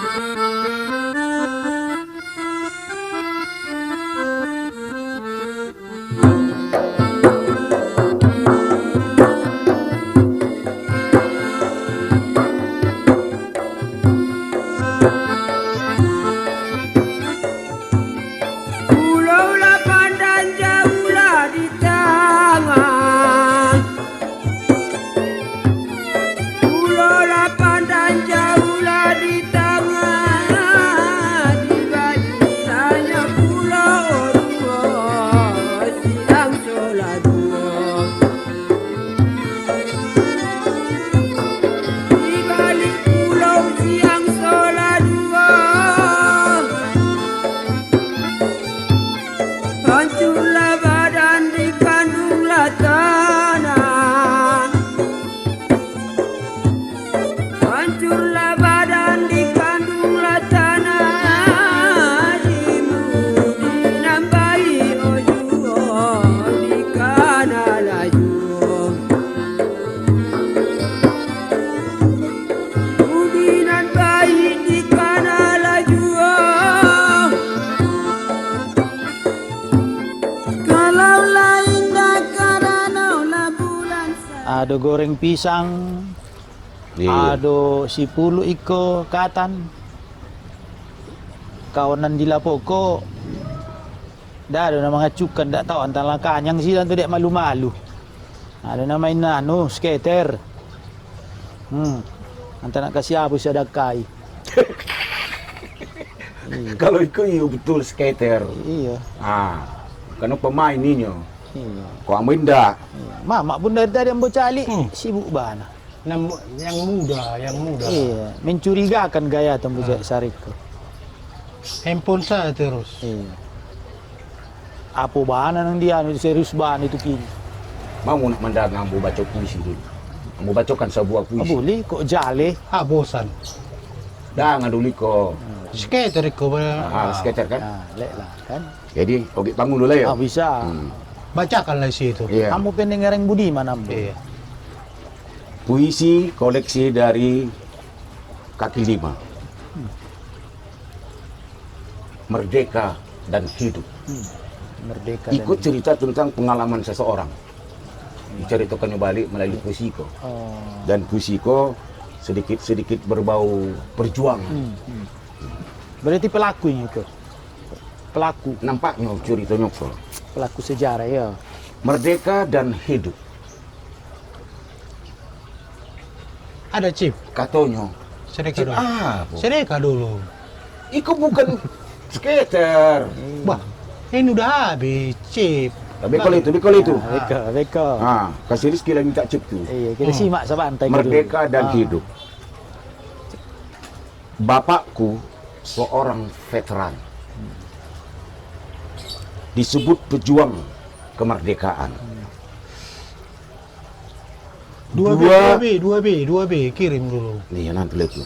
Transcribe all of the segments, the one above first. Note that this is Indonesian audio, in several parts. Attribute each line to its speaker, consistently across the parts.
Speaker 1: Pulau Lapan dan jauhlah di tangan. Pulau Lapan dan jauhlah di tangan. Di barisannya Pulau Orua siang sholat dua. Di balik pulau siang sholat dua. Hancurlah badan dikandunglah tanah. Hancurlah badan dikandunglah tanah. Dimudi nambahi ojuo dikana laju. Mudi nambahi dikana laju. Kalau lain dah karena bulan
Speaker 2: Ada goreng pisang, ada si pulu iko katan. Kawanan di lapoko. Dah ada nama ngacukan, tak tahu antara kanyang sih tu dek malu-malu. Ada nama inano skater. Antara nak kasih apa sadakai.
Speaker 3: Kalau itu iya betul skater.
Speaker 2: Iya.
Speaker 3: Karena pemain ini.
Speaker 2: Iya.
Speaker 3: Kau aminda.
Speaker 2: Iya. Mamak pun dari tadi ambil calik sibuk bana.
Speaker 4: Yang muda.
Speaker 2: Iya, mencurigakan gaya tembu Sariko.
Speaker 4: Handphone saya terus.
Speaker 2: Iya. Apa bana nang dia serius bana itu kini.
Speaker 3: Mau nak mendagang ambo baca puisi dulu. Ambo bacakan sebuah puisi.
Speaker 2: Boleh kok jale.
Speaker 4: Bosan.
Speaker 3: Dah ngaduli ko.
Speaker 4: Skater ko ba?
Speaker 3: Skater kan.
Speaker 2: Lek lah kan.
Speaker 3: Jadi oke bangun dulu ya.
Speaker 2: Bisa.
Speaker 4: Bacakanlah situ.
Speaker 3: Iya.
Speaker 2: Kamu pengen ngereng Budiman ambo.
Speaker 4: Iya.
Speaker 3: Puisi koleksi dari kaki lima. Merdeka dan hidup.
Speaker 2: Merdeka
Speaker 3: Ikut cerita tentang pengalaman seseorang. Diceritakannya balik melalui puisiko.
Speaker 2: Oh.
Speaker 3: Dan puisiko sedikit-sedikit berbau perjuangan.
Speaker 2: Berarti pelakunya itu. Pelaku
Speaker 3: Nampaknya ceritanya kok.
Speaker 2: pelaku sejarah ya.
Speaker 3: Merdeka dan hidup.
Speaker 4: Ada chip.
Speaker 3: Katanya.
Speaker 4: Sedekah dulu.
Speaker 3: Apa?
Speaker 4: Sedekah dulu.
Speaker 3: Iko bukan skater.
Speaker 4: Bah, ini udah habis chip.
Speaker 3: Bekal itu.
Speaker 2: Beka.
Speaker 3: Kasih Rizky lagi minta cip tu.
Speaker 2: Iya, kita simak sebantai
Speaker 3: Merdeka dan hidup. Bapakku seorang veteran. Disebut pejuang kemerdekaan.
Speaker 4: 2B, kirim dulu.
Speaker 3: Nih nanti lihat.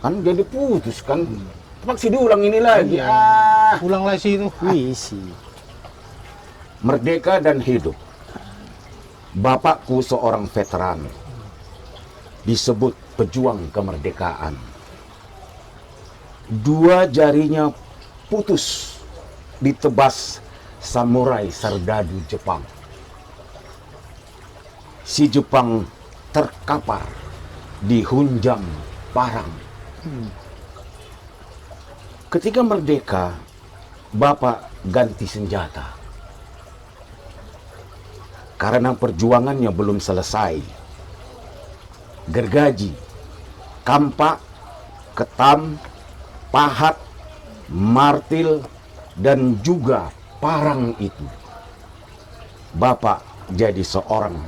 Speaker 3: Kan jadi putus kan. Terpaksa diulang ini lagi.
Speaker 4: Ulang lagi itu.
Speaker 2: Wisi.
Speaker 3: Merdeka dan hidup. Bapakku seorang veteran. Disebut pejuang kemerdekaan. 2 jarinya putus ditebas samurai serdadu Jepang. Si Jepang terkapar di Hunjam Parang. Ketika merdeka, Bapak ganti senjata. Karena perjuangannya belum selesai. Gergaji, kampak, ketam, pahat, martil, dan juga parang itu. Bapak jadi seorang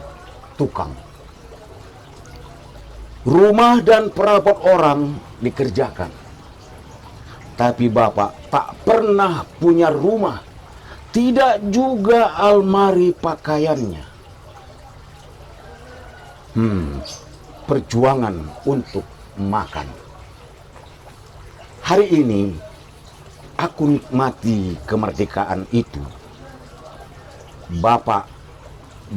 Speaker 3: tukang. Rumah dan perabot orang dikerjakan. Tapi Bapak tak pernah punya rumah. Tidak juga almari pakaiannya. Perjuangan untuk makan. Hari ini aku nikmati kemerdekaan itu. Bapak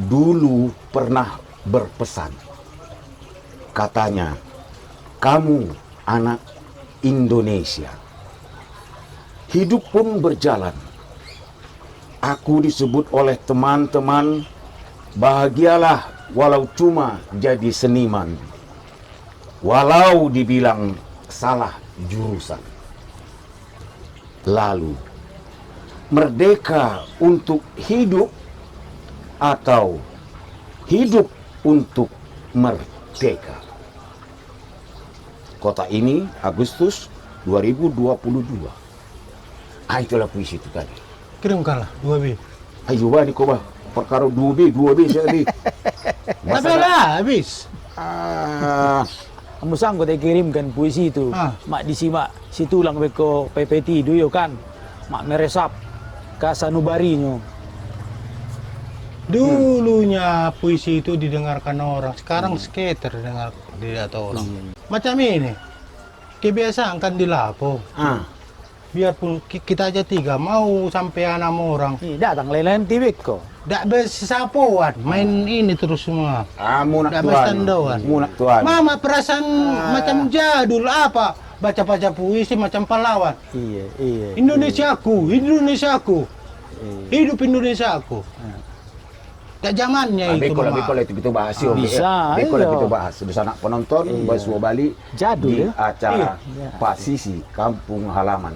Speaker 3: dulu pernah berpesan. Katanya, kamu anak Indonesia. Hidup pun berjalan. Aku disebut oleh teman-teman, bahagialah walau cuma jadi seniman. Walau dibilang salah jurusan. Lalu, merdeka untuk hidup atau hidup untuk merdeka. Kota ini Agustus 2022. Itulah puisi itu tadi.
Speaker 4: Kirimkanlah 2B.
Speaker 3: Ayo bah di kau bah. Perkara 2B sekali.
Speaker 4: Tapi lah habis.
Speaker 2: Kamu sanggup tak kirimkan puisi itu. Mak disimak si tulang beko PPT itu yo kan. Mak meresap ke sanubarinya.
Speaker 4: Dulunya puisi itu didengarkan orang, sekarang skater dengar tidak orang. Macam ini, kebiasaan kan dilapo. Biarpun kita aja 3 mau sampai 6 orang.
Speaker 2: Datang lain-lain TV kok.
Speaker 4: Tidak bersapuan, main ini terus semua.
Speaker 3: Munak
Speaker 4: Tidak
Speaker 3: tuan.
Speaker 4: bersandawan.
Speaker 3: Munak tuan.
Speaker 4: Mama perasaan macam jadul apa? Baca-baca puisi macam pahlawan.
Speaker 2: Iya.
Speaker 4: Indonesiaku. Hidup Indonesiaku. Tak zamannya itu, Mama.
Speaker 3: Beko itu bahas yo.
Speaker 2: Bisa,
Speaker 3: Beko
Speaker 2: iya.
Speaker 3: itu bahas. Di sana penonton bahas balik
Speaker 2: Jadul,
Speaker 3: di
Speaker 2: ya?
Speaker 3: acara Pasisi Kampung Halaman.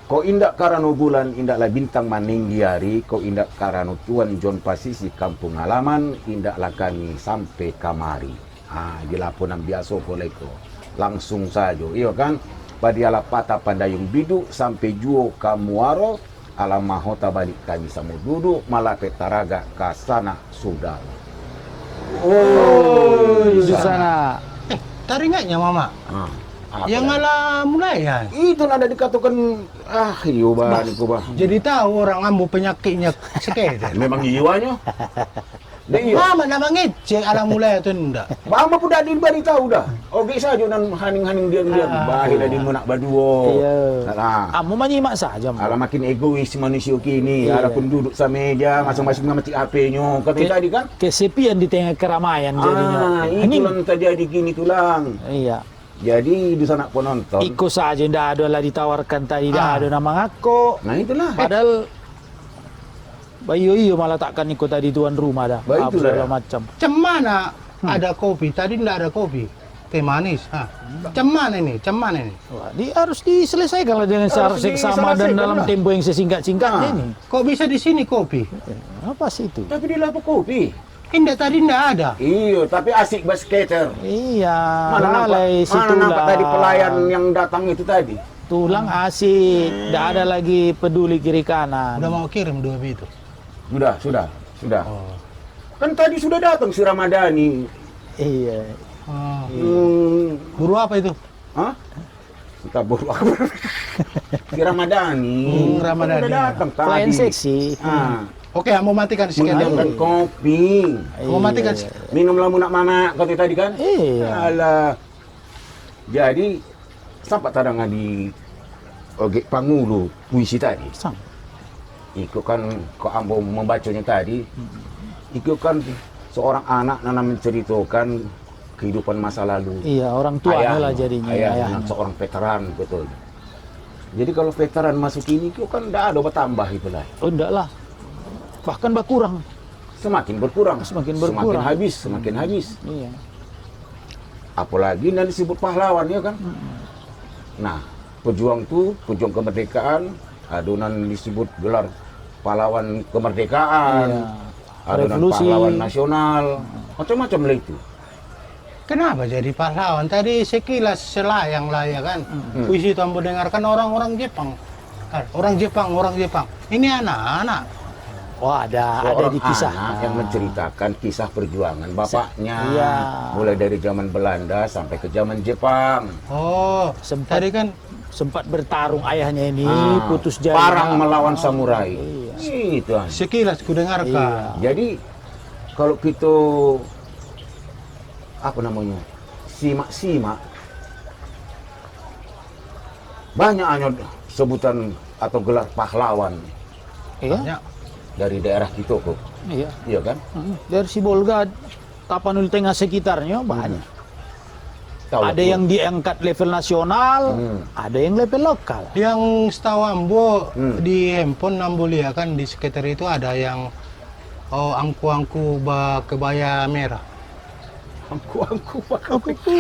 Speaker 3: Ko indak karano bulan indaklah bintang maninggiari, ko indak karano tuan John Pasisi Kampung Halaman, indaklah kami sampai kamari. Dilaponan biasa koleko. Langsung saja, iya kan? Padiala patah pandayung bidu sampai juo kamuaro, alam mahota balik kami sama duduk, malah petaraga kasana sudah.
Speaker 2: Di sana.
Speaker 4: Taringatnya, Mama. Yang ngalah mulai ya.
Speaker 3: Itu nada dikatakan iyo bah niku bah.
Speaker 4: Jadi tahu orang ambu penyakitnya skater.
Speaker 3: Memang jiwanya. Iya.
Speaker 4: Mama nama ngecek alam mulai itu ndak.
Speaker 3: Mama pun dah dibari tahu dah. Oke saja nan haning-haning dia bahir di munak baduo.
Speaker 2: Iya.
Speaker 3: Nah,
Speaker 2: Kamu menyimak saja.
Speaker 3: ala makin egois manusia kini. Ala pun duduk sama meja masing-masing mati HP-nya. Kata tadi kan?
Speaker 2: Kesepian di tengah keramaian jadinya.
Speaker 3: Itu yang terjadi gini tulang.
Speaker 2: Iya.
Speaker 3: Jadi di sana penonton.
Speaker 2: Ikut saja, tidak ada lah ditawarkan tadi, tidak ada nama ngaku.
Speaker 3: Nah itulah.
Speaker 2: Padahal iyo malah takkan ikut tadi tuan rumah dah.
Speaker 3: Bah, itulah
Speaker 2: segala
Speaker 3: dah.
Speaker 2: macam.
Speaker 4: Cemana ada kopi? Tadi ndak ada kopi. Teh manis. Cemana ini?
Speaker 2: Wah, harus diselesaikan lah dengan cara seksama dan dalam tempo yang sesingkat-singkatnya ini.
Speaker 4: Kok bisa di sini kopi?
Speaker 2: Apa sih itu?
Speaker 3: Tapi di lapak kopi.
Speaker 4: Indah tadi ndak ada.
Speaker 3: Iya, tapi asik basketer.
Speaker 2: Iya,
Speaker 3: Mana nampak tadi pelayan yang datang itu tadi?
Speaker 2: Tulang asik, tidak ada lagi peduli kiri kanan.
Speaker 4: Udah mau kirim 2 itu.
Speaker 3: Sudah.
Speaker 4: Oh.
Speaker 3: Kan tadi sudah datang si Ramadhani.
Speaker 2: Iya.
Speaker 4: Buru apa itu?
Speaker 3: Hah? Entah buru apa. Si Ramadhani.
Speaker 4: Ramadhani.
Speaker 3: Sudah datang tadi.
Speaker 2: Pelayan seksi.
Speaker 4: Oke, mau matikan sekian dulu.
Speaker 3: Menghadirkan kopi.
Speaker 4: Mau matikan.
Speaker 3: Minumlah munak mama kata tadi kan?
Speaker 2: Iya.
Speaker 3: Alah. Jadi sampai tadang di Oke Pangulu puisi tadi.
Speaker 2: Sang.
Speaker 3: Ikut kan kok ambo membacanya tadi. Ikut kan seorang anak nana menceritakan kehidupan masa lalu.
Speaker 2: Iya, orang tuanya lah jadinya.
Speaker 3: Ayah seorang veteran, betul. Jadi kalau veteran masuk ini itu kan tidak ada bertambah itulah.
Speaker 2: Oh, enggak lah. Bahkan berkurang.
Speaker 3: Semakin berkurang.
Speaker 2: Semakin berkurang.
Speaker 3: Semakin habis.
Speaker 2: Iya.
Speaker 3: Apalagi nanti disebut pahlawan ya kan. Nah, pejuang kemerdekaan, adonan disebut gelar pahlawan kemerdekaan,
Speaker 2: Iya.
Speaker 3: adonan
Speaker 2: Revolusi.
Speaker 3: pahlawan nasional, macam-macam lah itu.
Speaker 4: Kenapa jadi pahlawan? Tadi sekilas selayang lah ya kan. Puisi itu ambo dengarkan orang-orang Jepang. Orang Jepang. Ini anak-anak.
Speaker 2: Oh, ada
Speaker 3: Seorang
Speaker 2: di kisah.
Speaker 3: anak yang menceritakan kisah perjuangan bapaknya,
Speaker 2: Iya.
Speaker 3: mulai dari zaman Belanda sampai ke zaman Jepang.
Speaker 4: Oh, tadi kan
Speaker 2: Sempat bertarung ayahnya ini, putus jalan.
Speaker 3: Parang melawan samurai.
Speaker 2: Iya.
Speaker 3: Itu.
Speaker 4: sekilas ku dengarkan.
Speaker 3: Jadi kalau kita simak banyak sebutan atau gelar pahlawan
Speaker 2: Iya.
Speaker 4: Banyak.
Speaker 3: dari daerah kita kok.
Speaker 2: Iya.
Speaker 3: Iya kan?
Speaker 2: Dari Sibolga, Tapanuli Tengah sekitarnya banyak.
Speaker 3: Tahu
Speaker 2: ada
Speaker 3: betul.
Speaker 2: yang diangkat level nasional, ada yang level lokal.
Speaker 4: Yang setahu Ambo
Speaker 3: Hmm.
Speaker 4: di handphone Ambo lihat kan di sekitar itu ada yang angku-angku kebaya merah
Speaker 3: Angku pakai.
Speaker 2: Apa itu?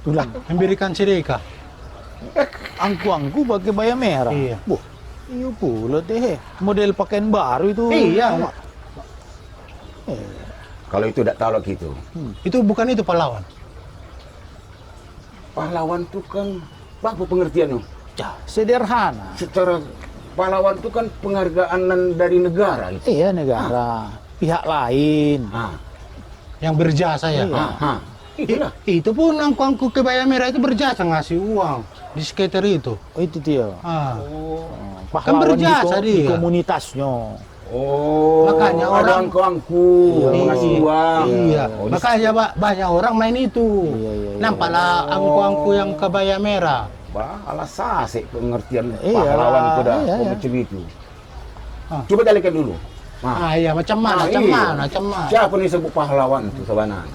Speaker 2: Tulang.
Speaker 4: memberikan sedekah.
Speaker 2: Angku-angku pakai baya merah.
Speaker 4: Iya.
Speaker 2: Boh, iya pula teh. Model pakaian baru itu.
Speaker 4: Iya.
Speaker 3: Kalau itu tidak tahu lagi itu.
Speaker 4: Itu bukan itu pahlawan.
Speaker 3: Pahlawan itu kan apa pengertiannya?
Speaker 2: Cah, sederhana.
Speaker 3: Secara pahlawan itu kan penghargaan dari negara itu.
Speaker 2: Iya negara, pihak lain.
Speaker 3: Ah,
Speaker 4: Yang berjasa ya.
Speaker 2: Iya.
Speaker 3: Itulah.
Speaker 4: Itu pun angku-angku kebaya merah itu berjasa ngasih uang di sekitar itu.
Speaker 2: Oh itu dia.
Speaker 4: Ah.
Speaker 2: Pahlawan
Speaker 4: berjasa
Speaker 2: di
Speaker 4: dia.
Speaker 2: komunitasnya.
Speaker 3: Oh,
Speaker 4: Makanya
Speaker 3: ada
Speaker 4: orang-
Speaker 3: angku-angku mengasih uang.
Speaker 4: Iya.
Speaker 3: Oh,
Speaker 4: Makanya banyak orang main itu.
Speaker 2: Iya.
Speaker 4: Nampaklah angku-angku yang kebaya merah.
Speaker 3: alah sasek pengertian
Speaker 2: Iya,
Speaker 3: pahlawan itu dah,
Speaker 2: iya.
Speaker 3: macam itu.
Speaker 4: Ah.
Speaker 3: Coba jalikan dulu.
Speaker 4: Iya, macam mana,
Speaker 3: iya.
Speaker 4: macam mana.
Speaker 3: Siapa nih sebut pahlawan itu sebenarnya?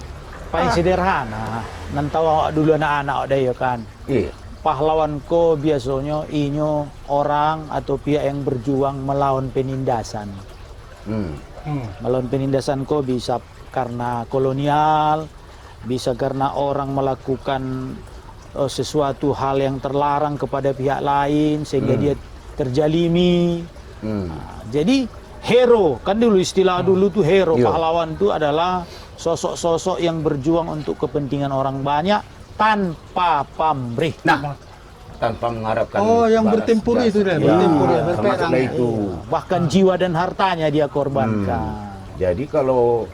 Speaker 2: Paling sederhana. Nanti awak dulu anak-anak ada ya kan.
Speaker 3: Iya.
Speaker 2: Pahlawan ko biasanya inyo orang atau pihak yang berjuang melawan penindasan.
Speaker 3: Hmm.
Speaker 2: Melawan penindasan ko bisa karena kolonial, bisa karena orang melakukan sesuatu hal yang terlarang kepada pihak lain sehingga dia terjalimi.
Speaker 3: Hmm.
Speaker 2: Jadi hero kan dulu istilah dulu tuh hero,
Speaker 3: Iya.
Speaker 2: pahlawan itu adalah sosok-sosok yang berjuang untuk kepentingan orang banyak tanpa pamrih.
Speaker 3: Nah, tanpa mengharapkan
Speaker 4: Yang
Speaker 3: balas
Speaker 4: bertempur
Speaker 3: jasa.
Speaker 4: itu deh,
Speaker 3: Ya,
Speaker 4: bertempur ya,
Speaker 3: termasuk
Speaker 4: berperang.
Speaker 3: dari itu.
Speaker 2: Bahkan jiwa dan hartanya dia korbankan.
Speaker 3: Jadi kalau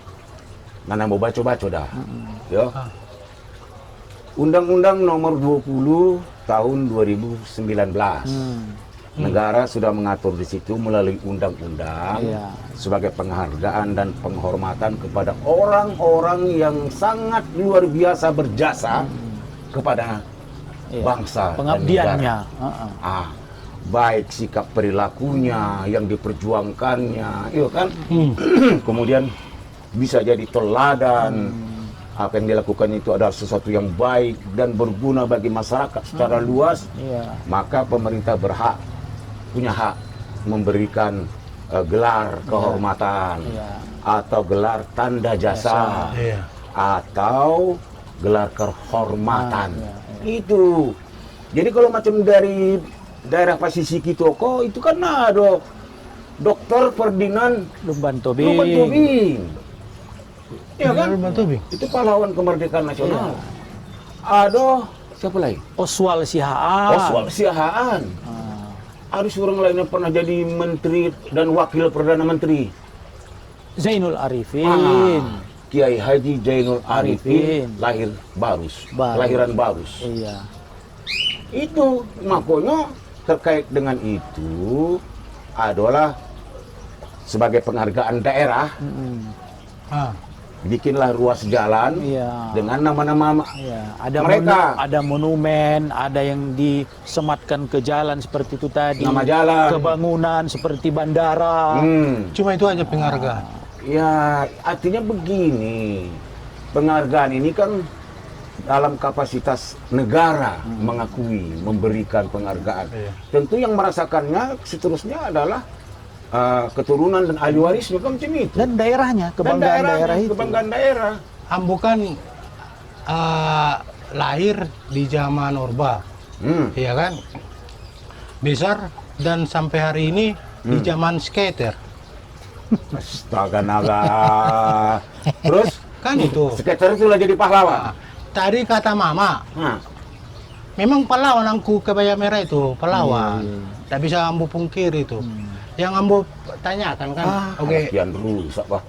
Speaker 3: mana mau baca-baca dah. Ya. Undang-Undang nomor 20 tahun 2019. Negara sudah mengatur di situ melalui undang-undang
Speaker 2: Iya.
Speaker 3: sebagai penghargaan dan penghormatan kepada orang-orang yang sangat luar biasa berjasa kepada
Speaker 2: Iya.
Speaker 3: bangsa dan
Speaker 2: Pengabdiannya.
Speaker 3: negara. Baik sikap perilakunya yang diperjuangkannya, iya kan? Kemudian bisa jadi teladan. Apa yang dilakukan itu adalah sesuatu yang baik dan berguna bagi masyarakat secara luas.
Speaker 2: Iya.
Speaker 3: Maka pemerintah punya hak memberikan gelar kehormatan
Speaker 2: Iya.
Speaker 3: atau gelar tanda jasa
Speaker 4: Iya.
Speaker 3: atau gelar kehormatan.
Speaker 2: Iya.
Speaker 3: Itu. Jadi kalau macam dari daerah Pasisik itu kan ada Dr. Ferdinand
Speaker 2: Lumban
Speaker 3: Lumban
Speaker 2: Tobing.
Speaker 3: Tobing. Iya kan?
Speaker 4: Lumban Tobing.
Speaker 3: Itu pahlawan kemerdekaan nasional.
Speaker 2: Iya.
Speaker 3: Ada siapa lagi?
Speaker 2: Oswald Sihaan.
Speaker 3: Oswald Sihaan. Ada seorang lain yang pernah jadi menteri dan wakil perdana menteri.
Speaker 2: Zainul Arifin.
Speaker 3: Kiai Haji Zainul
Speaker 2: Arifin.
Speaker 3: Arifin, lahir Barus,
Speaker 2: Barus.
Speaker 3: lahiran Barus.
Speaker 2: Iya.
Speaker 3: Itu makanya terkait dengan itu adalah sebagai penghargaan daerah, bikinlah ruas jalan
Speaker 2: Iya.
Speaker 3: dengan nama-nama
Speaker 2: Iya, ada
Speaker 3: mereka.
Speaker 2: ada monumen, ada yang disematkan ke jalan seperti itu tadi.
Speaker 3: Nama jalan.
Speaker 2: Kebangunan seperti bandara.
Speaker 4: Cuma itu aja penghargaan.
Speaker 3: Ya, artinya begini. Penghargaan ini kan dalam kapasitas negara mengakui, memberikan penghargaan.
Speaker 4: Iya.
Speaker 3: Tentu yang merasakannya seterusnya adalah keturunan dan ahli warisnya kan macam itu.
Speaker 2: Dan daerahnya,
Speaker 3: Dan
Speaker 2: kebanggaan daerah itu.
Speaker 3: kebanggaan daerah.
Speaker 4: Ambo kan lahir di zaman Orba, iya kan? Besar dan sampai hari ini di zaman skater.
Speaker 3: Astaga naga. Terus
Speaker 4: Kan itu.
Speaker 3: skater itulah jadi pahlawan.
Speaker 4: Tadi kata mama,
Speaker 3: Nah,
Speaker 4: memang pahlawan angku kebaya merah itu, pahlawan. Tak bisa ambo pungkiri itu. Yang ambo tanyakan kan, oke.
Speaker 3: kian rusak bah.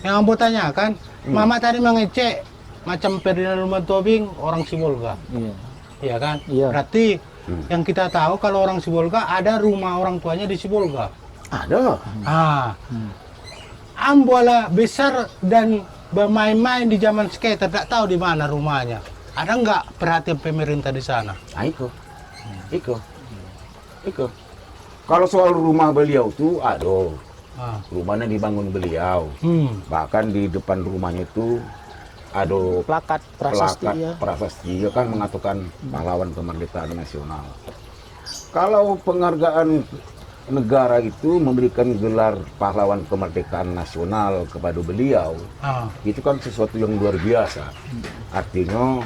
Speaker 4: Yang ambo tanyakan, mama tadi mengecek macam Ferdinand Lumban Tobing orang Sibolga,
Speaker 2: Iya.
Speaker 4: iya kan?
Speaker 2: Iya.
Speaker 4: Berarti yang kita tahu kalau orang Sibolga ada rumah orang tuanya di Sibolga.
Speaker 3: Ada.
Speaker 4: Ambo lah besar dan bermain-main di zaman skater, tak tahu di mana rumahnya. Ada nggak perhatian pemerintah di sana?
Speaker 3: Nah, itu. Kalau soal rumah beliau tuh rumahnya dibangun beliau. Bahkan di depan rumahnya itu ada
Speaker 2: plakat prasasti
Speaker 3: plakat
Speaker 2: ya.
Speaker 3: prasasti ya kan mengatakan pahlawan kemerdekaan nasional. Kalau penghargaan negara itu memberikan gelar pahlawan kemerdekaan nasional kepada beliau, itu kan sesuatu yang luar biasa. Artinya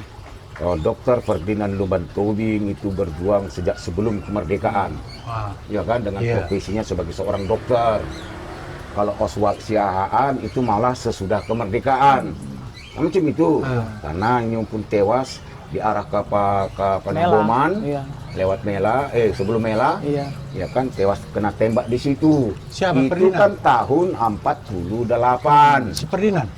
Speaker 3: Dr. Ferdinand Lumban Tobing itu berjuang sejak sebelum kemerdekaan, ya kan, dengan profesinya sebagai seorang dokter. Kalau Oswald Siahaan itu malah sesudah kemerdekaan, macam itu, karena ini pun tewas diarah ke Panaboman, lewat Mela, sebelum Mela, ya kan, tewas kena tembak di situ.
Speaker 4: Siapa
Speaker 3: itu
Speaker 4: Ferdinand?
Speaker 3: kan tahun 48.
Speaker 4: Si Ferdinand.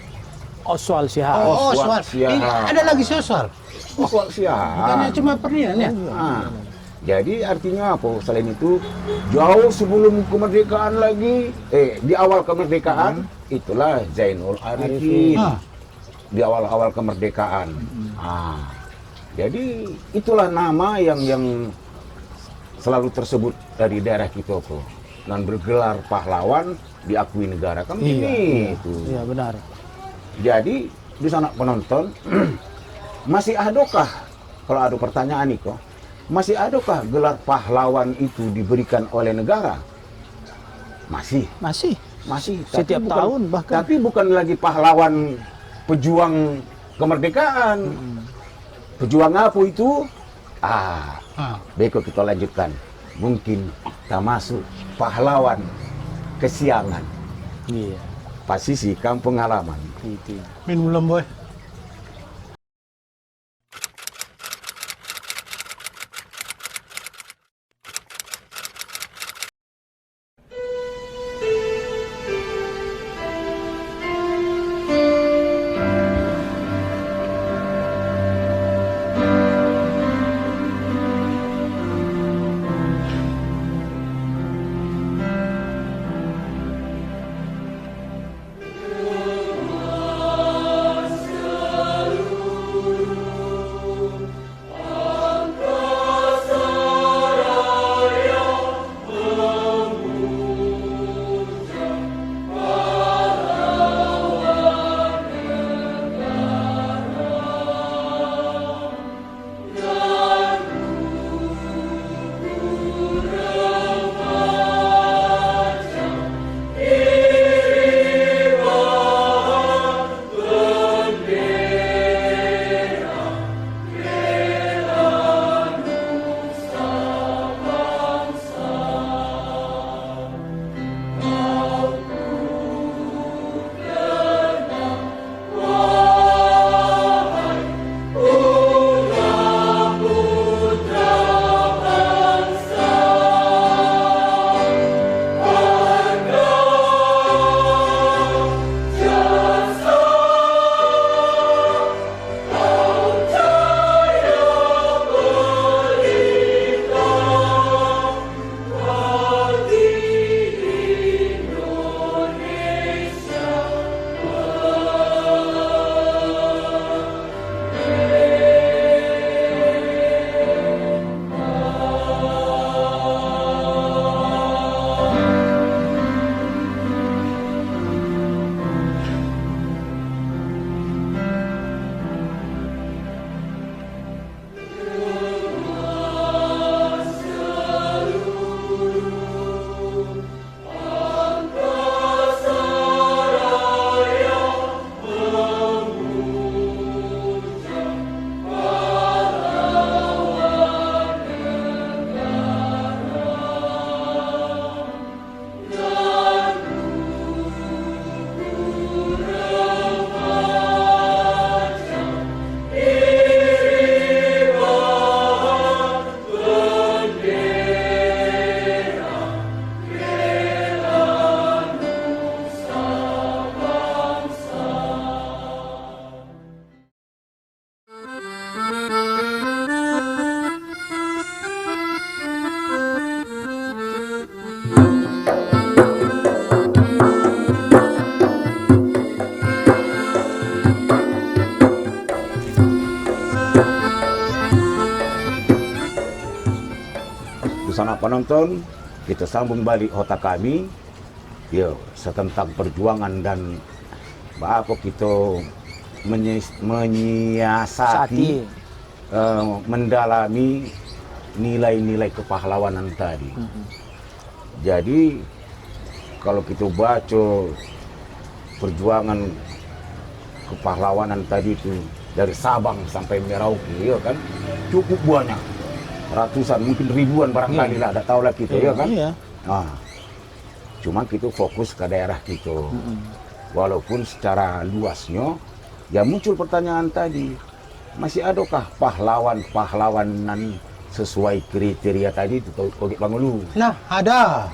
Speaker 2: Oswald Siahaan.
Speaker 4: Oh,
Speaker 3: Oswald
Speaker 4: Oswald.
Speaker 3: Siahaan.
Speaker 4: Ini ada lagi si Oswald.
Speaker 3: Oswald Siahaan.
Speaker 4: Bukannya cuma Ferdinand ya?
Speaker 3: Jadi artinya apa? Selain itu, jauh sebelum kemerdekaan lagi, di awal kemerdekaan, itulah Zainul Arifin. Di awal-awal kemerdekaan. Jadi itulah nama yang selalu tersebut dari daerah kita kok. Dan bergelar pahlawan diakui negara kan ini itu.
Speaker 2: Iya benar.
Speaker 3: Jadi di sana penonton masih adakah, kalau ada pertanyaan nih kok, masih adakah gelar pahlawan itu diberikan oleh negara? Masih.
Speaker 2: Setiap tahun bahkan.
Speaker 3: Tapi bukan lagi pahlawan pejuang kemerdekaan. Pejuang apa itu? Beko kita lanjutkan. Mungkin termasuk pahlawan kesiangan.
Speaker 2: Iya.
Speaker 3: Pasisi kampung halaman.
Speaker 2: Itu.
Speaker 4: Minum belum, boy?
Speaker 3: Busana penonton, kita sambung balik otak kami, tentang perjuangan dan apa kita menyiasati, mendalami nilai-nilai kepahlawanan tadi. Jadi kalau kita baca perjuangan kepahlawanan tadi itu dari Sabang sampai Merauke, ya kan, cukup banyak, ratusan mungkin ribuan barangkali lah, tidak tahu lah kita, ya kan. Nah, cuma kita fokus ke daerah kita, walaupun secara luasnya ya muncul pertanyaan tadi, masih adakah pahlawan-pahlawanan sesuai kriteria tadi itu Oge Pangulu?
Speaker 4: Nah, ada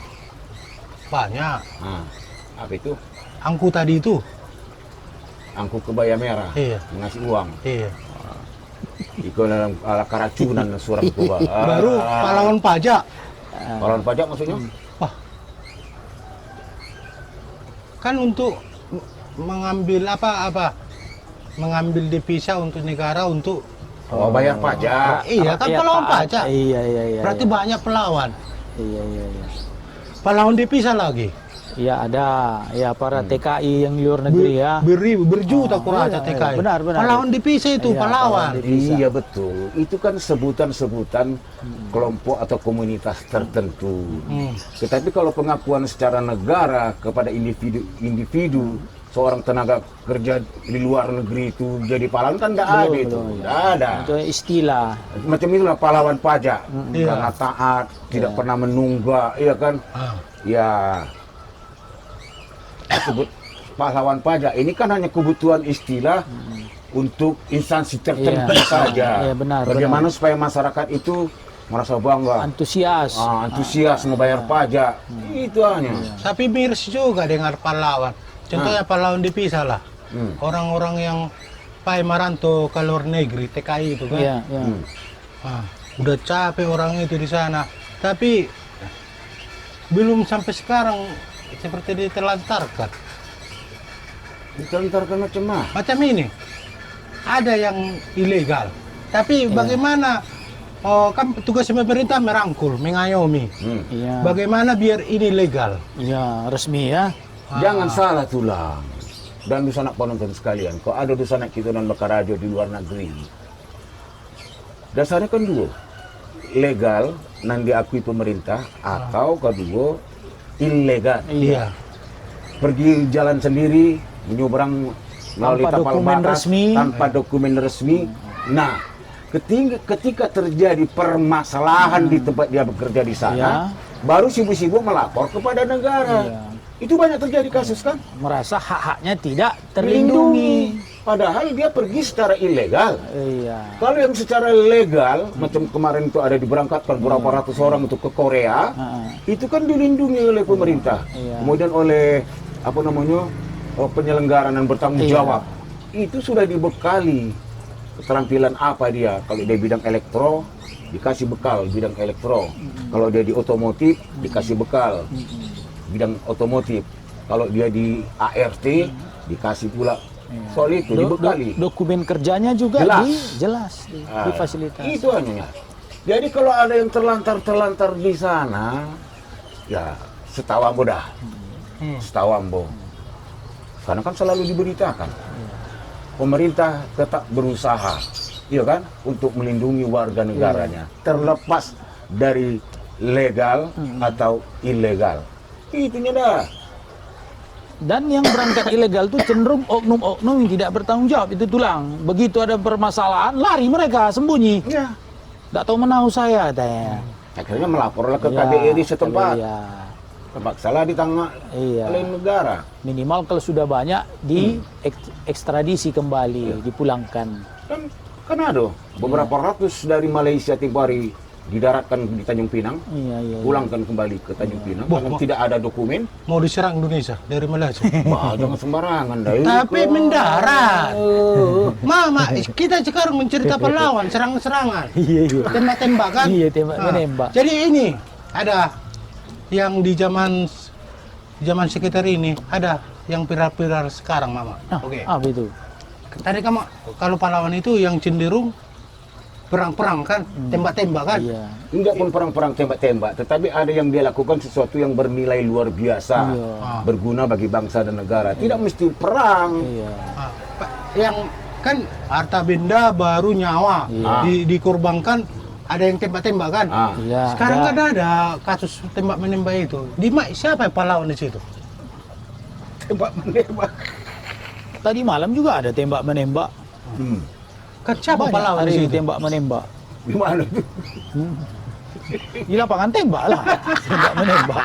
Speaker 4: banyak.
Speaker 3: Nah, apa itu?
Speaker 4: Angku tadi itu.
Speaker 3: Angku kebaya merah,
Speaker 4: Iya.
Speaker 3: ngasih uang.
Speaker 4: Iya.
Speaker 3: Ikut dalam ala keracunan surat kuba.
Speaker 4: Baru pahlawan pajak.
Speaker 3: Pahlawan pajak maksudnya?
Speaker 4: Wah. Kan untuk mengambil apa? Mengambil devisa untuk negara untuk
Speaker 3: Oh, bayar pajak.
Speaker 4: iya kan pahlawan pajak.
Speaker 2: Iya.
Speaker 4: Berarti banyak pelawan.
Speaker 2: Iya.
Speaker 4: Pahlawan devisa lagi.
Speaker 2: Iya ada, ya para TKI yang di luar negeri ya.
Speaker 4: Berjuta kuraja
Speaker 2: iya,
Speaker 4: TKI.
Speaker 2: benar.
Speaker 4: Pahlawan devisa itu
Speaker 2: Iya,
Speaker 4: pahlawan.
Speaker 3: Iya betul. Itu kan sebutan-sebutan kelompok atau komunitas tertentu. Tetapi kalau pengakuan secara negara kepada individu seorang tenaga kerja di luar negeri itu jadi pahlawan kan tidak ada itu. Tidak ada.
Speaker 2: Itu istilah.
Speaker 3: Macam itulah pahlawan pajak.
Speaker 4: Iya.
Speaker 3: Karena taat, tidak pernah menunggak, iya kan? Ya. Sebut pahlawan pajak ini kan hanya kebutuhan istilah untuk instansi tertentu saja.
Speaker 2: Iya, benar.
Speaker 3: Bagaimana supaya masyarakat itu merasa bangga,
Speaker 2: Antusias.
Speaker 3: antusias membayar pajak. Itu hanya.
Speaker 4: Tapi miris juga dengar pahlawan. Contohnya pahlawan devisa lah. Orang-orang yang merantau ke luar negeri, TKI itu kan.
Speaker 2: Iya.
Speaker 4: Udah capek orang itu di sana. Tapi belum sampai sekarang seperti ditelantarkan.
Speaker 3: Ditelantarkan macam mana?
Speaker 4: Macam ini. Ada yang ilegal. Tapi bagaimana kan tugas pemerintah merangkul, mengayomi.
Speaker 2: Iya.
Speaker 4: Bagaimana biar ini legal?
Speaker 2: Iya, resmi ya.
Speaker 3: Jangan salah tulang. Dan dosa nak penonton sekalian, kalau ada dosa nak kita dan Bakarajo di luar negeri, dasarnya kan dua, legal dan diakui pemerintah, atau kedua ilegal.
Speaker 4: Iya.
Speaker 3: Pergi jalan sendiri, menyeberang melalui
Speaker 2: Tanpa
Speaker 3: tapal
Speaker 2: dokumen
Speaker 3: batas,
Speaker 2: resmi.
Speaker 3: tanpa dokumen resmi. Nah, ketika terjadi permasalahan di tempat dia bekerja di sana, baru sibuk-sibuk melapor kepada negara. Itu banyak terjadi kasus kan?
Speaker 2: Merasa hak-haknya tidak terlindungi.
Speaker 3: Padahal dia pergi secara ilegal.
Speaker 2: Iya.
Speaker 3: Kalau yang secara legal, macam kemarin itu ada diberangkatkan berapa ratus orang untuk ke Korea, itu kan dilindungi oleh pemerintah. Kemudian oleh penyelenggara dan bertanggung jawab. Itu sudah dibekali keterampilan apa dia. Kalau dia bidang elektro, dikasih bekal bidang elektro. Kalau dia di otomotif, dikasih bekal bidang otomotif. Kalau dia di ART, dikasih pula. Soal itu dibekali.
Speaker 2: Dokumen kerjanya juga jelas di fasilitas.
Speaker 3: Itu anunya. Jadi kalau ada yang terlantar di sana, ya setawambo dah. Setawambo. Karena kan selalu diberitakan. Pemerintah tetap berusaha, iya kan, untuk melindungi warga negaranya, terlepas dari legal atau ilegal. Itunya dah.
Speaker 2: Dan yang berangkat ilegal itu cenderung oknum-oknum yang tidak bertanggung jawab, itu tulang. Begitu ada permasalahan, lari mereka, sembunyi.
Speaker 3: Ya.
Speaker 2: Tidak tahu menahu saya, katanya.
Speaker 3: Akhirnya melaporlah ke KBRI setempat.
Speaker 2: Iya.
Speaker 3: Terpaksalah ditangani oleh negara.
Speaker 2: Minimal kalau sudah banyak ekstradisi kembali, dipulangkan.
Speaker 3: Kan ada beberapa ratus dari Malaysia tiap hari didaratkan di Tanjung Pinang, pulangkan kembali ke Tanjung Pinang karena tidak ada dokumen.
Speaker 4: Mau diserang Indonesia dari Malaysia.
Speaker 3: Wah, jangan sembarangan dah.
Speaker 4: Tapi mendarat. Mama, kita sekarang mencerita pahlawan, serang-serangan. Tembak-tembakan.
Speaker 2: Iya, tembak-menembak.
Speaker 4: Jadi ini ada yang di zaman sekitar ini ada yang viral-viral sekarang, Mama. Oke.
Speaker 2: Apa itu?
Speaker 4: Tadi kamu kalau pahlawan itu yang cenderung perang-perang kan, tembak-tembak kan?
Speaker 2: Iya.
Speaker 3: Enggak pun perang-perang tembak-tembak, tetapi ada yang dia lakukan sesuatu yang bernilai luar biasa, berguna bagi bangsa dan negara. Tidak mesti perang.
Speaker 2: Iya.
Speaker 4: yang kan harta benda baru nyawa
Speaker 2: Iya.
Speaker 4: dikorbankan, ada yang tembak-tembak kan.
Speaker 2: Iya,
Speaker 4: Sekarang
Speaker 2: ada.
Speaker 4: kan ada kasus tembak menembak itu. Siapa yang pahlawan di situ?
Speaker 3: Tembak menembak.
Speaker 2: Tadi malam juga ada tembak menembak.
Speaker 4: Kan siapa
Speaker 2: Banyak
Speaker 4: pahlawan di
Speaker 2: hari
Speaker 4: situ?
Speaker 2: tembak menembak.
Speaker 3: Di mana tuh?
Speaker 2: Di lapangan tembak lah. Tembak menembak.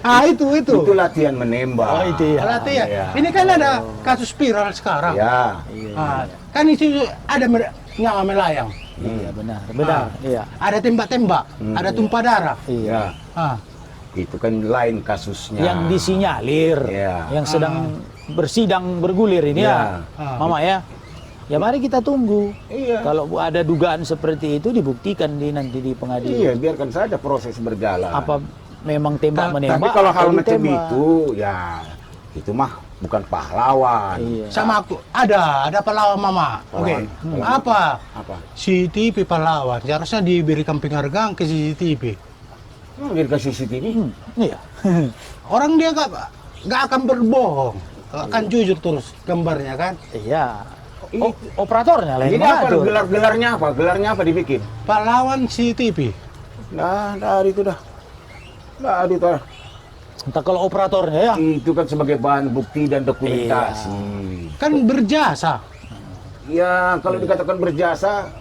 Speaker 4: Ah itu.
Speaker 3: Itu latihan menembak.
Speaker 2: Oh, itu ya.
Speaker 4: Latihan.
Speaker 3: Iya.
Speaker 4: Ini kan ada kasus viral sekarang.
Speaker 3: Ya.
Speaker 4: Ah, kan itu ada nyawa melayang.
Speaker 2: Iya, benar. Benar. Iya.
Speaker 4: Ada tembak-tembak, ada tumpah darah.
Speaker 2: Iya.
Speaker 3: Ya.
Speaker 4: Ah,
Speaker 3: Itu kan lain kasusnya.
Speaker 2: Yang disinyalir,
Speaker 3: Iya.
Speaker 2: yang sedang bersidang bergulir ini
Speaker 3: Iya.
Speaker 2: ya, Mama ya. Ya mari kita tunggu.
Speaker 3: Iya.
Speaker 2: Kalau ada dugaan seperti itu dibuktikan nanti di pengadilan.
Speaker 3: Iya, biarkan saja proses berjalan.
Speaker 2: Apa memang tembak
Speaker 3: Tapi
Speaker 2: menembak?
Speaker 3: kalau hal
Speaker 2: atau
Speaker 3: macam
Speaker 2: ditembak?
Speaker 3: itu, ya itu mah bukan pahlawan.
Speaker 2: Iya.
Speaker 4: sama aku ada pahlawan mama. Oke.
Speaker 3: Pahlawan.
Speaker 4: Apa?
Speaker 3: Apa?
Speaker 4: CCTV pahlawan. Seharusnya diberikan penghargaan ke CCTV.
Speaker 3: Biar ke CCTV.
Speaker 2: Iya.
Speaker 4: Orang dia nggak akan berbohong, akan jujur terus gambarnya kan.
Speaker 2: Iya. Operatornya lah
Speaker 3: Ini
Speaker 2: yang
Speaker 3: apa?
Speaker 2: mengatur.
Speaker 3: Gelarnya apa? Gelarnya apa dibikin?
Speaker 4: Pahlawan CCTV.
Speaker 3: Nah, ada itu dah. Nah, ada itu dah.
Speaker 2: Entah kalau operatornya ya.
Speaker 3: Itu kan sebagai bahan bukti dan dokumentasi.
Speaker 4: Kan berjasa.
Speaker 3: Ya, kalau dikatakan berjasa,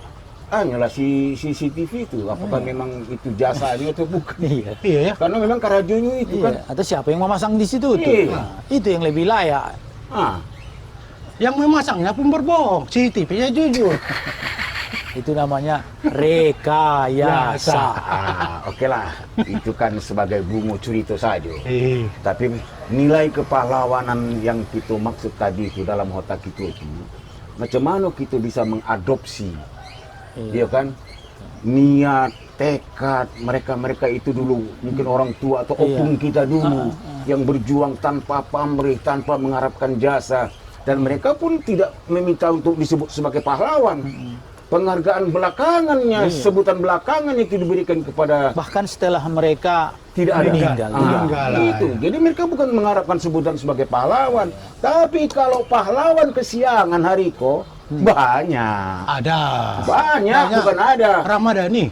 Speaker 3: hanyalah si CCTV itu. Apakah memang itu jasanya atau bukan?
Speaker 2: Iya.
Speaker 4: Iya ya.
Speaker 3: Karena memang kerajunya itu kan.
Speaker 2: Iya. Atau siapa yang memasang di situ tuh?
Speaker 3: Iya.
Speaker 2: Nah, itu yang lebih layak.
Speaker 3: Ah,
Speaker 4: Yang memasangnya pun berbohong. CCTV-nya jujur.
Speaker 2: Itu namanya rekayasa.
Speaker 3: oke lah. Itu kan sebagai bungu cerita saja.
Speaker 4: Eh.
Speaker 3: Tapi nilai kepahlawanan yang kita maksud tadi itu dalam otak kita itu, macam mana kita bisa mengadopsi, ya kan? Niat, tekad mereka itu dulu, mungkin orang tua atau opung kita dulu yang berjuang tanpa pamrih, tanpa mengharapkan jasa, dan mereka pun tidak meminta untuk disebut sebagai pahlawan. Penghargaan belakangannya, sebutan belakangan itu diberikan kepada
Speaker 2: Bahkan setelah mereka
Speaker 3: tidak ada.
Speaker 2: meninggal.
Speaker 3: Ah,
Speaker 4: Meninggal.
Speaker 3: itu. Jadi mereka bukan mengharapkan sebutan sebagai pahlawan, tapi kalau pahlawan kesiangan Hariko banyak.
Speaker 4: Ada.
Speaker 3: Banyak, bukan ada.
Speaker 4: Ramadhani.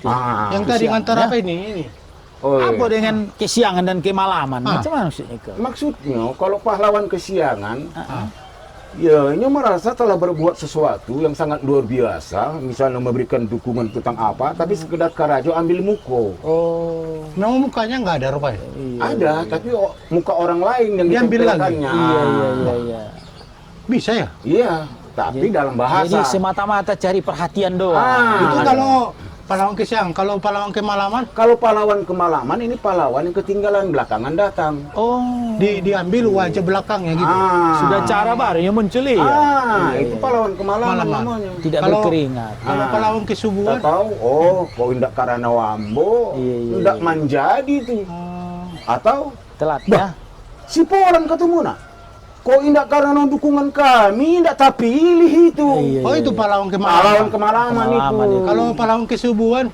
Speaker 3: Ah,
Speaker 4: Yang tadi
Speaker 2: kesiangan,
Speaker 4: ngantar
Speaker 2: ya.
Speaker 4: apa ini?
Speaker 3: oh, iya.
Speaker 2: Apa dengan kesiangan dan kemalaman? Macam mana maksudnya? Kak?
Speaker 3: Maksudnya kalau pahlawan kesiangan, ya ini merasa telah berbuat sesuatu yang sangat luar biasa, misalnya memberikan dukungan tentang apa, tapi sekedar karajo ambil muko.
Speaker 2: Oh.
Speaker 4: Memang mukanya nggak ada rupanya.
Speaker 3: Ada, tapi muka orang lain yang
Speaker 4: Diambil lagi.
Speaker 3: ditempelkannya.
Speaker 2: Iya.
Speaker 4: Bisa ya?
Speaker 3: Iya, tapi dalam bahasa.
Speaker 2: Jadi semata-mata cari perhatian doang.
Speaker 4: Itu
Speaker 3: ada.
Speaker 4: kalau pahlawan kesiangan, kalau pahlawan kemalaman
Speaker 3: Kalau pahlawan kemalaman, ini pahlawan yang ketinggalan belakangan datang.
Speaker 2: Oh.
Speaker 4: diambil wajah belakangnya gitu.
Speaker 2: Sudah cara baru yang muncul ya.
Speaker 3: Itu pahlawan kemalaman
Speaker 4: Malaman.
Speaker 3: namanya.
Speaker 2: Tidak
Speaker 4: Kalau-
Speaker 2: berkeringat.
Speaker 4: Kalau pahlawan kesubuhan,
Speaker 3: Tak tahu, kau indak karena wambo,
Speaker 2: Iya,
Speaker 3: indak menjadi tuh. Atau
Speaker 2: Telat ya.
Speaker 3: si Polan ketemu nak. Kau indak karena dukungan kami, indak tak pilih itu.
Speaker 2: Iya.
Speaker 4: oh itu pahlawan
Speaker 3: Pahlawan
Speaker 4: kemalaman.
Speaker 3: kemalaman itu.
Speaker 2: Kemalaman itu.
Speaker 4: Kalau pahlawan kesubuhan,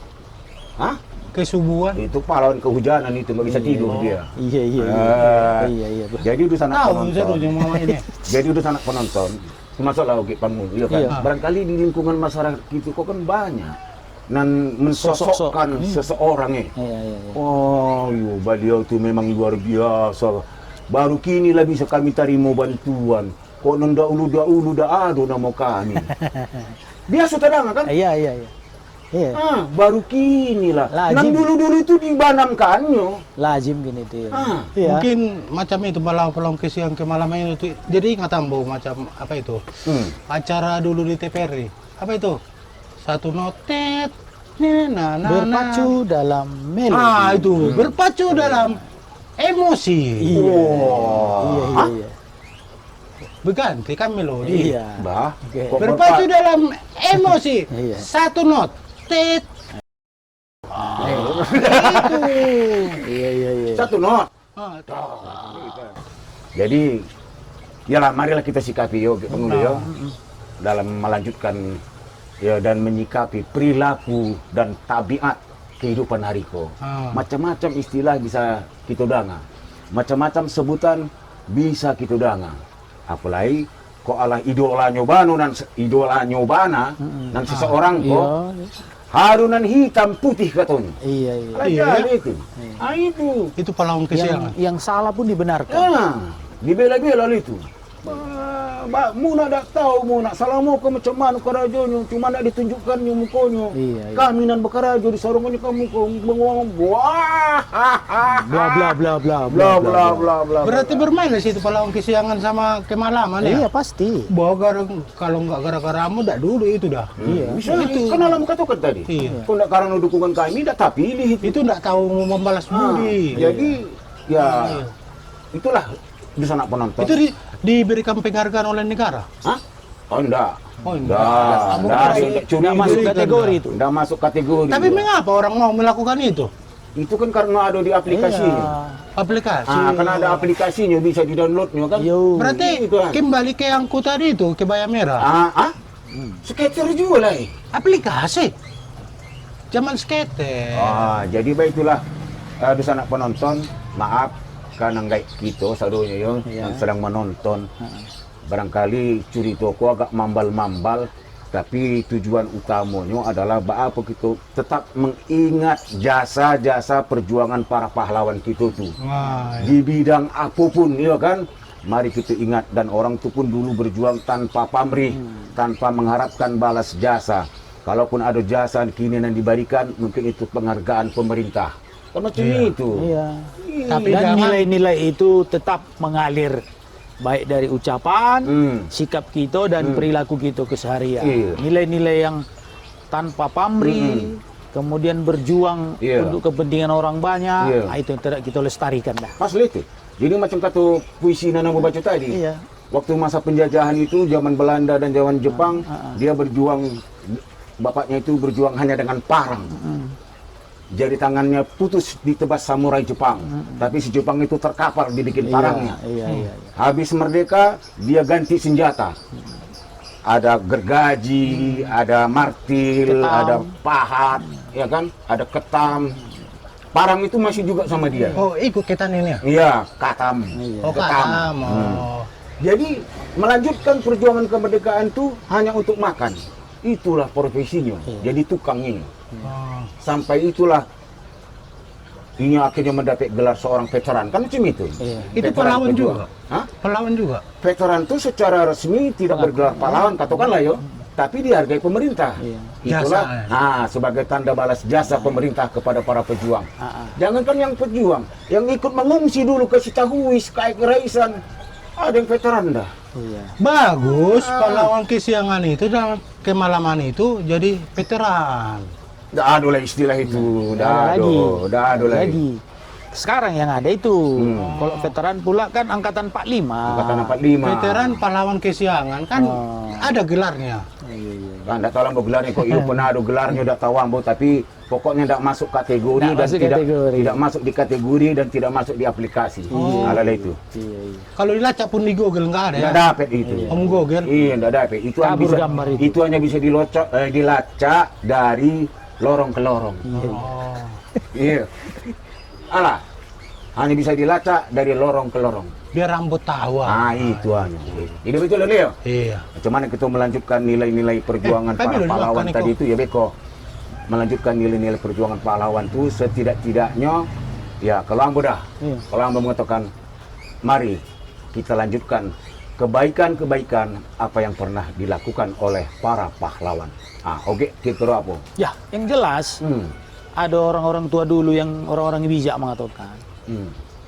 Speaker 3: Hah?
Speaker 4: kesubuhan.
Speaker 3: Itu pahlawan kehujanan itu, nggak bisa tidur dia.
Speaker 2: Iya.
Speaker 3: Ah.
Speaker 2: Iya.
Speaker 3: Jadi udah sana
Speaker 4: Tahu
Speaker 3: penonton.
Speaker 4: seru yang mama ini.
Speaker 3: Jadi udah anak penonton, termasuklah Oke Panggung, iya kan?
Speaker 2: Iya.
Speaker 3: Barangkali di lingkungan masyarakat itu kok kan banyak dan mensosokkan seseorang ya.
Speaker 2: Iya.
Speaker 3: Oh, yo, beliau itu memang luar biasa. Baru kini lah bisa kami terima bantuan. Kok dahulu dah ada nama kami. Biasa tadang kan?
Speaker 2: Iya. Iya.
Speaker 3: Baru kini lah.
Speaker 2: Lazim.
Speaker 3: Nang dulu itu dibanamkannya.
Speaker 2: Lazim gini tuh. Ya.
Speaker 3: Ah,
Speaker 2: Iya.
Speaker 4: Mungkin macam itu pahlawan kesiangan kemalaman itu. Jadi ingat ambo macam apa itu? Acara dulu di TVRI. Apa itu? Satu notet.
Speaker 2: Berpacu dalam melodi.
Speaker 4: Itu berpacu dalam emosi.
Speaker 2: Iya.
Speaker 4: Berganti kan melodi.
Speaker 2: Iya.
Speaker 3: Bah,
Speaker 2: Oke.
Speaker 3: kok
Speaker 4: Berpacu dalam emosi.
Speaker 2: Iya.
Speaker 4: Satu not. Tet.
Speaker 2: Iya.
Speaker 3: satu not.
Speaker 4: Ah,
Speaker 3: Jadi, yalah marilah kita sikapi yo penghulu yo dalam melanjutkan ya dan menyikapi perilaku dan tabiat kehidupan Hariko. Macam-macam istilah bisa kita dengar. Macam-macam sebutan bisa kita dengar. Apalagi ko ala idola nyobano nan idola nyobana nan seseorang ko
Speaker 2: Iya.
Speaker 3: harunan hitam putih katanya.
Speaker 2: Iya, iya.
Speaker 3: Iya,
Speaker 4: Iya.
Speaker 3: itu. Ah, itu.
Speaker 4: Itu pahlawan kesiangan.
Speaker 2: Yang salah pun dibenarkan.
Speaker 3: Ah, dibela-bela itu. Muna dak tahu muna salamu ke macam mana karajonyo cuma nak ditunjukkan nyo mukonyo.
Speaker 2: Iya, iya.
Speaker 3: Kami nan bekarajo di sarungannya kamu ko bengong wah.
Speaker 2: Bla bla bla bla
Speaker 3: Bla bla bla bla.
Speaker 4: Berarti bermain di situ pahlawan kesiangan sama kemalaman
Speaker 2: Iya,
Speaker 4: ya?
Speaker 2: pasti.
Speaker 4: Kalau nggak gara-gara kamu, dah dulu itu dah.
Speaker 2: Iya.
Speaker 3: Bisa itu kan alam katakan tadi.
Speaker 4: Iya.
Speaker 3: Kau nak karena dukungan kami dak tak pilih itu.
Speaker 4: Itu nggak tahu mau membalas budi.
Speaker 3: Jadi ya itulah bisa nak penonton.
Speaker 4: Itu diberikan penghargaan oleh negara.
Speaker 3: Hah? Oh enggak.
Speaker 4: Oh,
Speaker 3: Enggak, enggak curi
Speaker 2: Nggak masuk
Speaker 3: itu.
Speaker 2: kategori itu.
Speaker 3: Enggak masuk kategori.
Speaker 4: Tapi mengapa orang mau melakukan itu?
Speaker 3: Itu kan karena ada di aplikasinya.
Speaker 4: Aplikasi.
Speaker 3: Ah, karena ada aplikasinya bisa di-downloadnya kan.
Speaker 2: Yo.
Speaker 4: Berarti
Speaker 3: Itu kan.
Speaker 4: kembali ke yang ku tadi itu, ke Bayam Merah.
Speaker 3: Skater juga lah.
Speaker 4: Aplikasi. Zaman skater.
Speaker 3: Jadi baiklah di sana penonton, maaf karena enggak kita sadonya yo yang sedang menonton. Barangkali curi toko agak mambal-mambal, tapi tujuan utamanya adalah apa kita tetap mengingat jasa-jasa perjuangan para pahlawan kita tuh.
Speaker 4: Wah,
Speaker 3: Di bidang apapun ya kan, mari kita ingat dan orang itu pun dulu berjuang tanpa pamrih, tanpa mengharapkan balas jasa. Kalaupun ada jasa kini yang diberikan, mungkin itu penghargaan pemerintah. Kan macam itu.
Speaker 2: Iya.
Speaker 4: Tapi
Speaker 2: Dan
Speaker 4: jangan-
Speaker 2: nilai-nilai itu tetap mengalir baik dari ucapan, sikap kita dan perilaku kita keseharian.
Speaker 3: Iya.
Speaker 2: Nilai-nilai yang tanpa pamrih, kemudian berjuang
Speaker 3: Iya.
Speaker 2: untuk kepentingan orang banyak,
Speaker 3: Iya.
Speaker 2: itu yang tidak kita lestarikan dah.
Speaker 3: Pas itu. Jadi macam kata puisi Nana baca tadi.
Speaker 2: Iya.
Speaker 3: Waktu masa penjajahan itu zaman Belanda dan zaman Jepang, dia berjuang, bapaknya itu berjuang hanya dengan parang. Jari tangannya putus ditebas samurai Jepang, tapi si Jepang itu terkapar dibikin parangnya.
Speaker 2: Iya, iya, iya.
Speaker 3: Habis merdeka, dia ganti senjata. Ada gergaji, ada martil,
Speaker 2: Ketam.
Speaker 3: ada pahat, ya kan? Ada ketam. Parang itu masih juga sama dia.
Speaker 4: oh ikut ketan ini ya?
Speaker 3: Iya, katam.
Speaker 4: Oh, katam. Oh.
Speaker 3: Jadi melanjutkan perjuangan kemerdekaan itu hanya untuk makan. Itulah profesinya. Jadi tukang ini.
Speaker 4: Oh.
Speaker 3: Sampai itulah ini akhirnya mendapat gelar seorang veteran. Kan macam itu.
Speaker 2: Iya.
Speaker 4: Itu
Speaker 3: Veteran
Speaker 4: pahlawan
Speaker 3: pejuang.
Speaker 4: juga?
Speaker 3: Hah?
Speaker 4: Pahlawan juga?
Speaker 3: Veteran itu secara resmi tidak bergelar pahlawan, katakanlah yo. Tapi dihargai pemerintah.
Speaker 2: Iya.
Speaker 3: Itulah,
Speaker 4: Jasa.
Speaker 3: sebagai tanda balas jasa pemerintah kepada para pejuang.
Speaker 2: Ah, ah.
Speaker 3: Jangankan yang pejuang, yang ikut mengungsi dulu ke Sitahuis, ke Raisan, ada yang veteran dah.
Speaker 2: Iya.
Speaker 4: Bagus, pahlawan kesiangan itu dalam kemalaman itu jadi veteran.
Speaker 3: Nggak ada lah istilah itu, nggak ada lagi.
Speaker 2: Sekarang yang ada itu, kalau veteran pula kan angkatan 45.
Speaker 3: Angkatan 45.
Speaker 4: Veteran pahlawan kesiangan kan ada gelarnya.
Speaker 3: Kan nggak tahu lah gelarnya kok iyo pernah ada gelarnya udah tahu ambo, tapi pokoknya nggak masuk kategori
Speaker 2: Nggak
Speaker 3: dan
Speaker 2: masuk
Speaker 3: tidak
Speaker 2: kategori.
Speaker 3: tidak masuk di kategori dan tidak masuk di aplikasi. Ala itu.
Speaker 2: Iya, iya.
Speaker 4: Kalau dilacak pun di Google nggak ada ya?
Speaker 3: Nggak dapat itu.
Speaker 4: Om Google.
Speaker 3: Iya, nggak dapat. Itu hanya
Speaker 2: Kabur
Speaker 3: bisa,
Speaker 2: gambar itu.
Speaker 3: itu hanya bisa dilacak dari lorong ke lorong.
Speaker 4: Oh.
Speaker 3: Iya. Alah, hanya bisa dilacak dari lorong ke lorong.
Speaker 4: Biar rambut tahu.
Speaker 3: Itu hanya. Ini betul Leo.
Speaker 4: Iya.
Speaker 3: Bagaimana kita melanjutkan nilai-nilai perjuangan
Speaker 4: tapi
Speaker 3: para
Speaker 4: lu
Speaker 3: pahlawan
Speaker 4: lupakan,
Speaker 3: tadi
Speaker 4: Iko.
Speaker 3: itu ya Beko. Melanjutkan nilai-nilai perjuangan pahlawan itu setidak-tidaknya ya kalau ambo dah.
Speaker 2: Iya.
Speaker 3: Kalau ambo mengatakan mari kita lanjutkan kebaikan-kebaikan apa yang pernah dilakukan oleh para pahlawan. Oke, kita apa?
Speaker 2: Ya, yang jelas ada orang-orang tua dulu yang orang-orang bijak mengatakan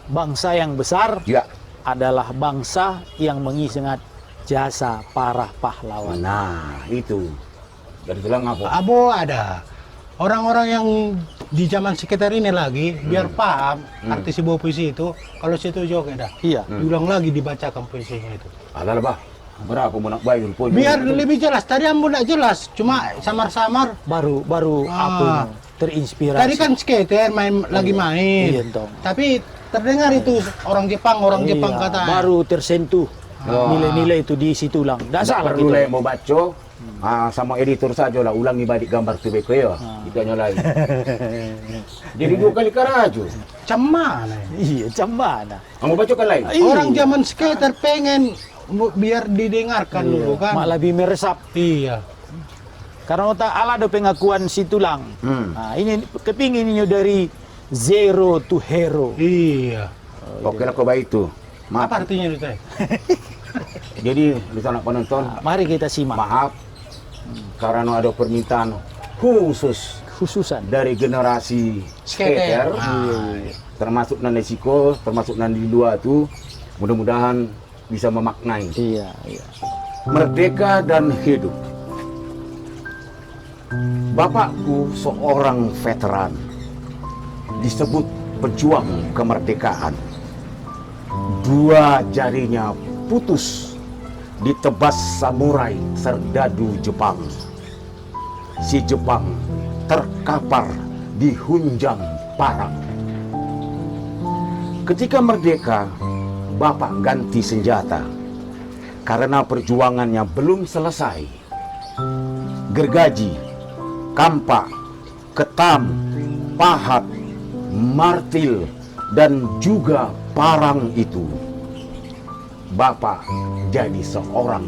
Speaker 2: bangsa yang besar
Speaker 3: Ya.
Speaker 2: adalah bangsa yang mengingat jasa para pahlawan.
Speaker 3: Nah, itu. Dari tulang apa?
Speaker 4: Abo ada. Orang-orang yang di zaman sekitar ini lagi, biar paham arti sebuah puisi itu, kalau situ joget dah.
Speaker 2: Iya.
Speaker 4: Diulang lagi dibacakan puisinya itu.
Speaker 3: Alah bah. Berapa mau nak bayar pun.
Speaker 4: Biar lebih jelas. Tadi ambo tidak jelas, cuma samar-samar.
Speaker 2: Baru apa terinspirasi.
Speaker 4: Tadi kan skater lagi main.
Speaker 2: Iya, Tong.
Speaker 4: Tapi terdengar itu orang Jepang kata.
Speaker 2: baru tersentuh nilai-nilai itu di situ lang. Tidak salah
Speaker 3: perlu
Speaker 2: gitu.
Speaker 3: lah mau baca. Sama editor saja lah ulangi balik gambar tu Beko ya. Itu hanya lain. Jadi 2 kali karajo.
Speaker 4: Macam mana?
Speaker 2: Iya, macam mana?
Speaker 3: Kamu bacakan lain.
Speaker 2: Iya.
Speaker 4: Orang zaman skater pengen biar didengarkan dulu kan.
Speaker 2: Mak lebih meresap.
Speaker 4: Iya.
Speaker 2: Karena otak ala ada pengakuan si tulang. Nah, ini kepingin ini dari zero to hero.
Speaker 4: Iya.
Speaker 3: Oke lah kau baik itu.
Speaker 4: Apa artinya itu teh?
Speaker 3: Jadi di sana penonton,
Speaker 2: Mari kita simak.
Speaker 3: maaf karena ada permintaan khusus
Speaker 2: Khususan.
Speaker 3: dari generasi skater, termasuk Nanesiko, termasuk Nandi dua itu, mudah-mudahan bisa memaknai
Speaker 2: Iya, iya.
Speaker 3: merdeka dan hidup. Bapakku seorang veteran, disebut pejuang kemerdekaan. Dua jarinya putus ditebas samurai serdadu Jepang. Si Jepang terkapar di hunjang parang. Ketika merdeka, Bapak ganti senjata karena perjuangannya belum selesai. Gergaji, kampak, ketam, pahat, martil, dan juga parang itu, Bapak jadi seorang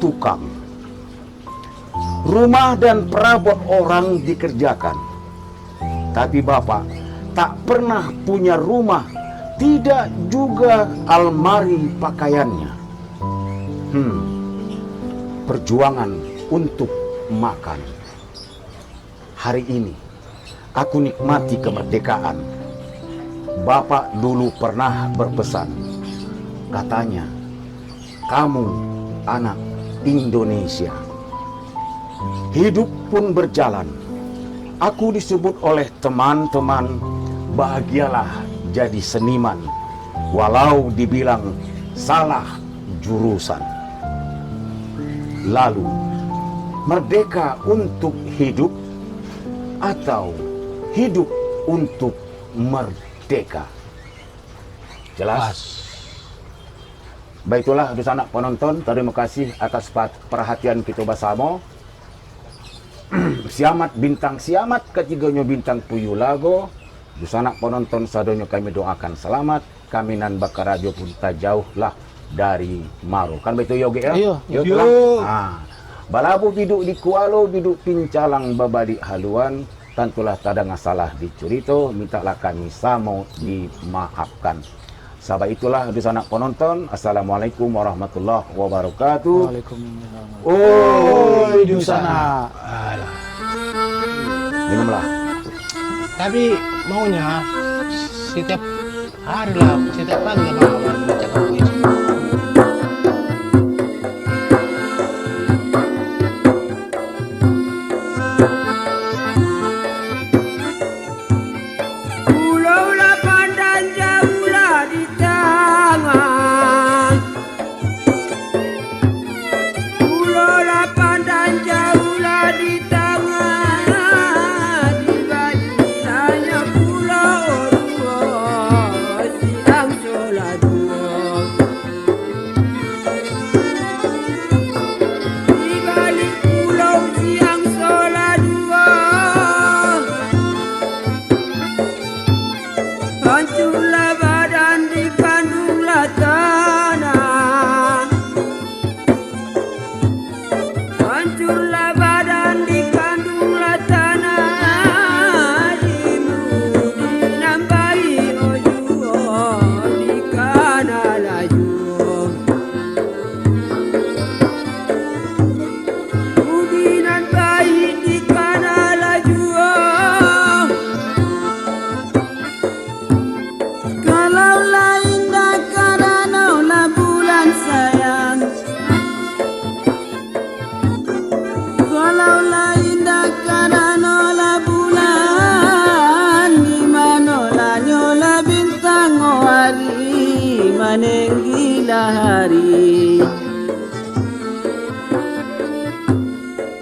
Speaker 3: tukang. Rumah dan perabot orang dikerjakan, tapi Bapak tak pernah punya rumah, tidak juga almari pakaiannya. Perjuangan untuk makan. Hari ini aku nikmati kemerdekaan. Bapak dulu pernah berpesan, katanya, kamu anak Indonesia. Hidup pun berjalan. Aku disebut oleh teman-teman, bahagialah jadi seniman, walau dibilang salah jurusan. Lalu, merdeka untuk hidup atau hidup untuk merdeka? Jelas? Baiklah, anak penonton, terima kasih atas perhatian kita bersama. Siamat bintang siamat, ketiganya bintang Puyu Lago. Anak penonton sadonyo kami doakan selamat. Kami nan bakar radio pun tak jauh lah dari Maro. Kan betul yogi ya?
Speaker 2: Iya.
Speaker 3: Yo. Balabu biduk di kualo, biduk pincalang babadi haluan. Tentulah tak ada salah dicurito, mintalah kami samo dimaafkan. Sahabat itulah di sana penonton. Assalamualaikum warahmatullahi wabarakatuh.
Speaker 2: Waalaikumsalam.
Speaker 3: Oh,
Speaker 2: di sana.
Speaker 3: Minumlah.
Speaker 4: Tapi maunya setiap hari lah, setiap pagi lah baca puisi.
Speaker 1: Pulau lah pandang jauh lah di tangan. Pulau lah pandang jauh lah di tangan. Di balik pulau Orua, siang sholat dua. Di balik pulau siang sholat dua. Hancurlah badan dikandunglah tanah. Hancurlah badan dikandunglah tanah. Dimudi nambahi ojuo dikana laju. Mudi nambahi dikana laju. Kalaulah indah karenaulah bulan sayang. Kalaulah indah karenaulah bulan. Di manolah nyola bintang hari manenggilah hari.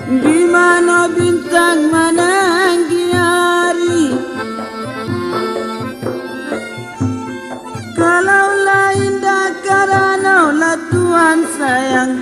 Speaker 1: Di mana bintang manenggi hari. Kalaulah indah karenaulah Tuhan sayang.